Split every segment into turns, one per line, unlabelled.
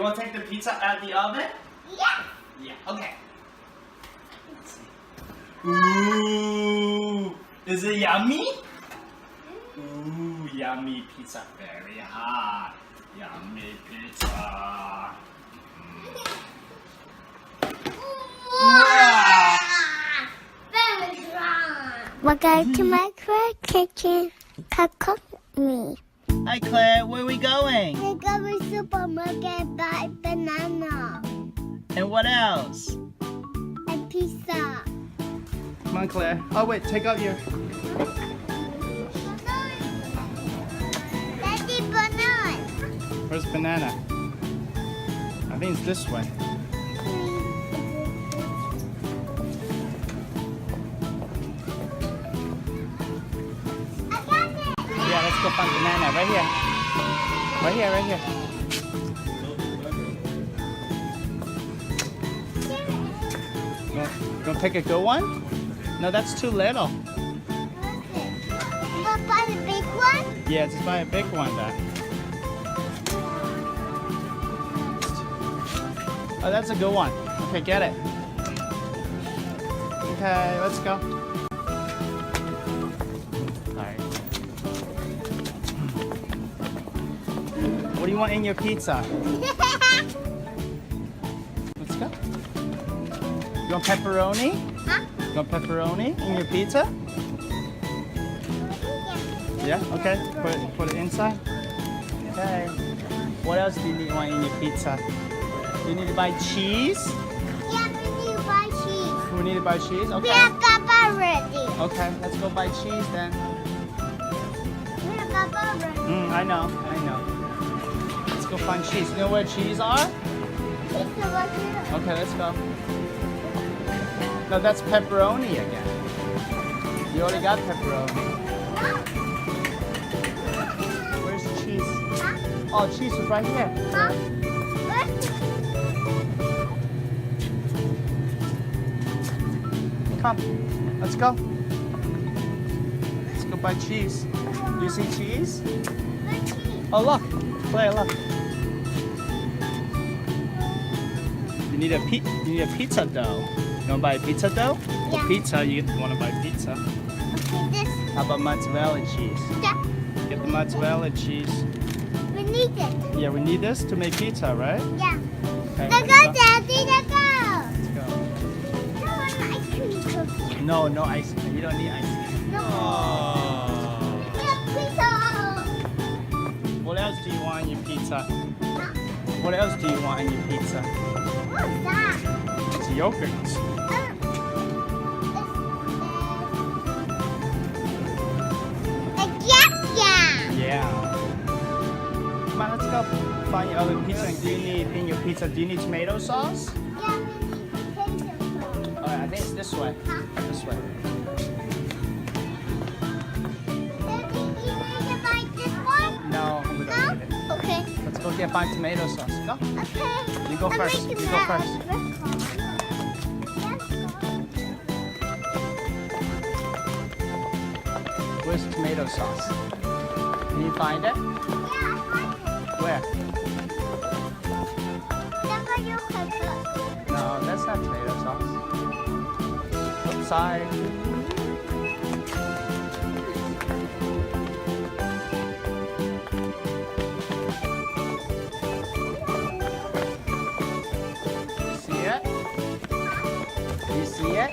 want to take the pizza out of the oven?
Yeah.
Yeah, okay. Ooh, is it yummy? Ooh, yummy pizza, very hot. Yummy pizza. Wow.
Very strong. We're going to my kitchen. Cook me.
Hi Claire, where are we going?
We're going to supermarket buy banana
And what else?
and pizza.
Come on Claire. Oh wait, take out your...
Daddy, banana.
Where's banana? I think it's this way.
I got it.
Yeah, let's go find banana. Right here. Right here, right here. You want to pick a good one? No, that's too little.
You want to buy the big one?
Yeah, just buy a big one then. Oh, that's a good one. Okay, get it. Okay, let's go. Alright. What do you want in your pizza? Let's go. You want pepperoni?
Huh?
You want pepperoni in your pizza? Yeah, okay. Put it inside. Okay. What else do you want in your pizza? You need to buy cheese?
Yeah, we need to buy cheese.
We need to buy cheese?
We
Okay.
have pepper ready.
Okay, let's go buy cheese then.
We have pepper ready.
I know. Let's go find cheese. You know where cheese are?
It's over here.
Okay, let's go. No, that's pepperoni again. You already got pepperoni. Where's the cheese?
Huh?
Oh, cheese is right here.
Huh?
Come, let's go. Let's go buy cheese. You see cheese? Oh, look. Claire, look. You need a pizza dough. You want to buy a pizza dough?
Yeah.
For pizza, you want to buy pizza.
Okay, this.
How about mozzarella cheese?
Yeah,
Get the mozzarella cheese.
we need it.
Yeah, we need this to make pizza, right?
Yeah.
Okay,
Let's go, Daddy. Let's go.
Let's go.
I want ice cream cookie.
No, no ice cream. You don't need ice cream.
No.
Oh.
We have pizza.
What else do you want in your pizza?
Huh?
What else do you want in your pizza?
What's that?
It's yogurt. Yeah. Come on, let's go find your other pizza. Do you need in your pizza? Do you need tomato sauce?
Yeah, we need potato sauce.
Alright, I think it's this way.
Huh?
This way.
Daddy, you need to buy this one?
No, we
No?
don't need it.
Okay.
Let's go find tomato sauce. Go.
Okay.
You go first. You go first. Where's the tomato sauce? Can you find it? Where? No, that's not tomato sauce. Oops, sorry. See it? You see it?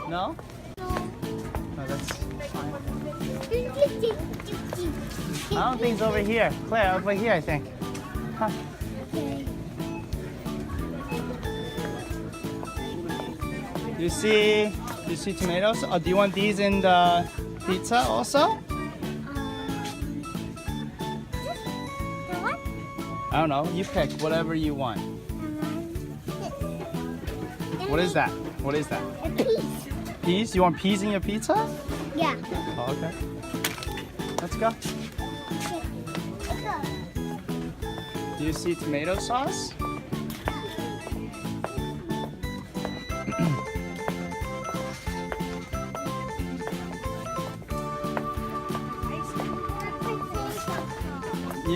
No? No, that's fine. I don't think it's over here. Claire, over here, I think. Huh. You see tomatoes? Oh, do you want these in the pizza also? I don't know. You pick whatever you want. What is that? What is that?
A piece.
Peas? You want peas in your pizza?
Yeah.
Oh, okay. Let's go. Do you see tomato sauce?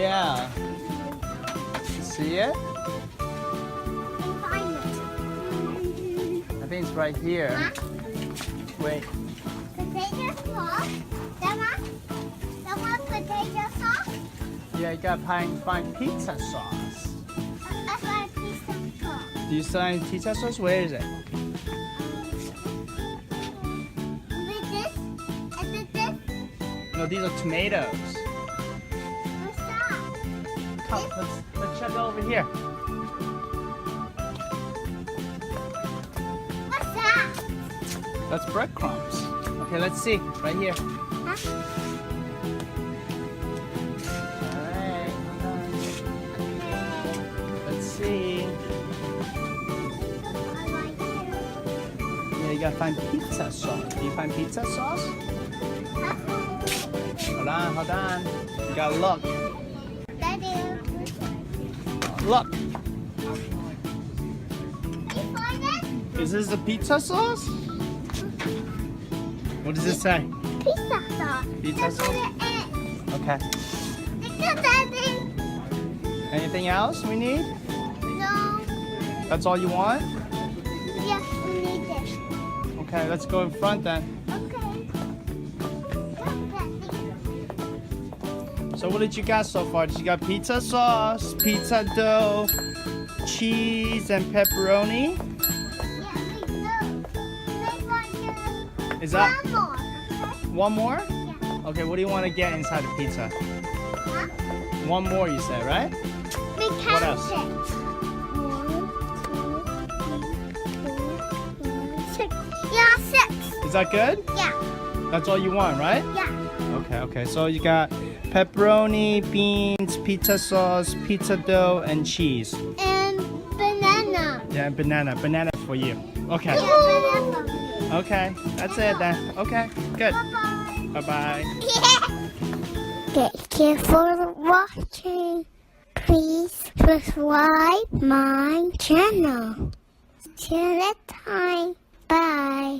Yeah. See it?
Find it.
I think it's right here.
Huh?
Wait.
Potato sauce. That one potato sauce.
Yeah, you gotta find pizza sauce.
That's my pizza sauce.
Do you find pizza sauce? Where is it?
Is it this? Is it this?
No, these are tomatoes.
What's that?
Come, let's check over here.
What's that?
That's breadcrumbs. Okay, let's see. Right here.
Huh?
Alright, hold on. Let's see. Yeah, you gotta find pizza sauce. Do you find pizza sauce? Hold on. You gotta look.
Daddy,
Look.
you find it?
Is this the pizza sauce? What does it say?
Pizza sauce.
Pizza
That's
sauce?
what it is.
Okay.
Daddy.
Anything else we need?
No.
That's all you want?
Yes, we need it.
Okay, let's go in front then.
Okay. Come, Daddy.
So what did you got so far? Did you got pizza sauce, pizza dough, cheese, and pepperoni?
Yeah, we do. Let's find
Is that
one more.
one more?
Yeah.
Okay, what do you want to get inside the pizza?
Huh?
One more, you said, right?
We
What
count
else?
it. 1, 2, 3, 4, 5, 6. Yeah, 6.
Is that good?
Yeah.
That's all you want, right?
Yeah.
Okay. So you got pepperoni, beans, pizza sauce, pizza dough, and cheese.
And banana.
Yeah, and banana. Banana for you. Okay.
Yeah, banana.
Okay. That's it then. Okay. Good.
Bye-bye.
Bye-bye.
Thank you for watching. Please subscribe my channel. Till next time. Bye.